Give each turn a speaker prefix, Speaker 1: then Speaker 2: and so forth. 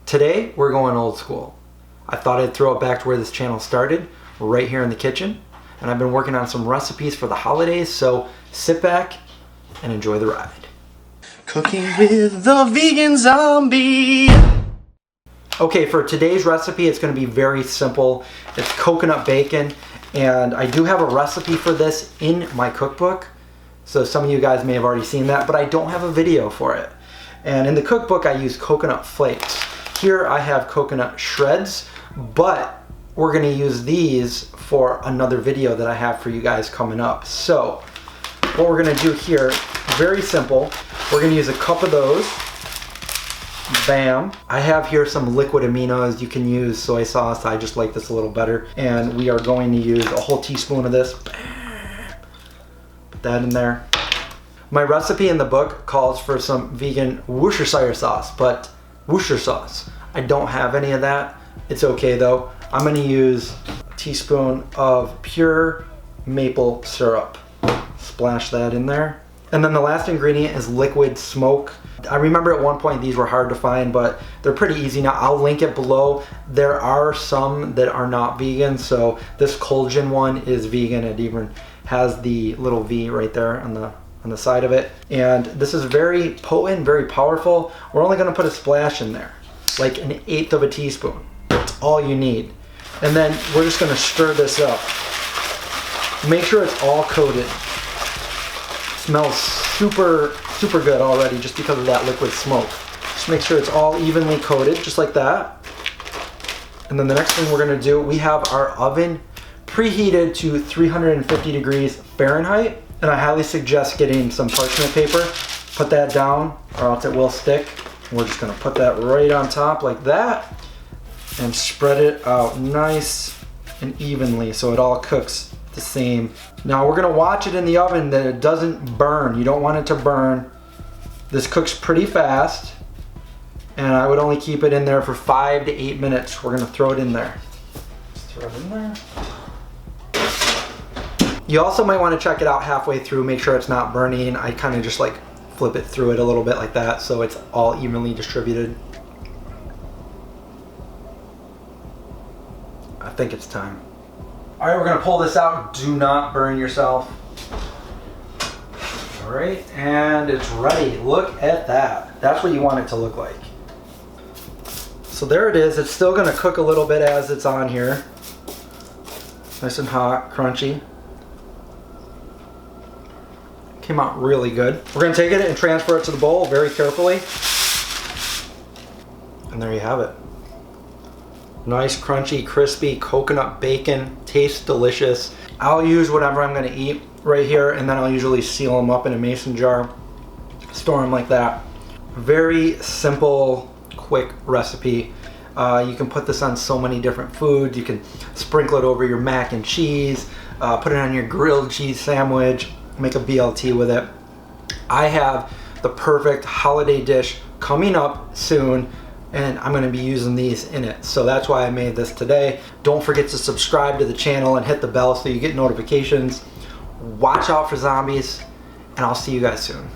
Speaker 1: Today, we're going old school. I thought I'd throw it back to where this channel started, right here in the kitchen. And I've been working on some recipes for the holidays, so sit back and enjoy the ride.
Speaker 2: Cooking with the vegan zombie.
Speaker 1: Okay, for today's recipe, it's gonna be very simple. It's coconut bacon, and I do have a recipe for this in my cookbook. So some of you guys may have already seen that, but I don't have a video for it. And in the cookbook, I use coconut flakes. Here I have coconut shreds, but we're gonna use these for another video that I have for you guys coming up. So what we're gonna do here, very simple. We're gonna use a cup of those. Bam. I have here some liquid aminos. You can use soy sauce. I just like this a little better. And we are going to use a whole teaspoon of this. Bam. Put that in there. My recipe in the book calls for some vegan Worcestershire sauce, but Worcestershire sauce, I don't have any of that. It's okay though. I'm gonna use a teaspoon of pure maple syrup. Splash that in there. And then the last ingredient is liquid smoke. I remember at one point these were hard to find, but they're pretty easy now. I'll link it below. There are some that are not vegan, so this Colgin one is vegan. It even has the little V right there on the side of it. And this is very potent, very powerful. We're only gonna put a splash in there, like 1/8 of a teaspoon. That's all you need. And then we're just gonna stir this up. Make sure it's all coated. Smells super good already just because of that liquid smoke. Just make sure it's all evenly coated, just like that. And then the next thing we're gonna do, we have our oven preheated to 350 degrees Fahrenheit. And I highly suggest getting some parchment paper. Put that down or else it will stick. We're just gonna put that right on top like that and spread it out nice and evenly so it all cooks the same. Now we're gonna watch it in the oven that it doesn't burn. You don't want it to burn. This cooks pretty fast, and I would only keep it in there for 5 to 8 minutes. We're gonna throw it in there. Just throw it in there. You also might want to check it out halfway through, make sure it's not burning. I kind of just like flip it through it a little bit like that so it's all evenly distributed. I think it's time. All right, we're gonna pull this out. Do not burn yourself. All right, and it's ready. Look at that. That's what you want it to look like. So there it is. It's still gonna cook a little bit as it's on here. Nice and hot, crunchy. Came out really good. We're gonna take it and transfer it to the bowl very carefully. And there you have it. Nice, crunchy, crispy coconut bacon. Tastes delicious. I'll use whatever I'm gonna eat right here, and then I'll usually seal them up in a mason jar, store them like that. Very simple, quick recipe. You can put this on so many different foods. You can sprinkle it over your mac and cheese, put it on your grilled cheese sandwich, make a BLT with it. I have the perfect holiday dish coming up soon, and I'm gonna be using these in it. So that's why I made this today. Don't forget to subscribe to the channel and hit the bell so you get notifications. Watch out for zombies, and I'll see you guys soon.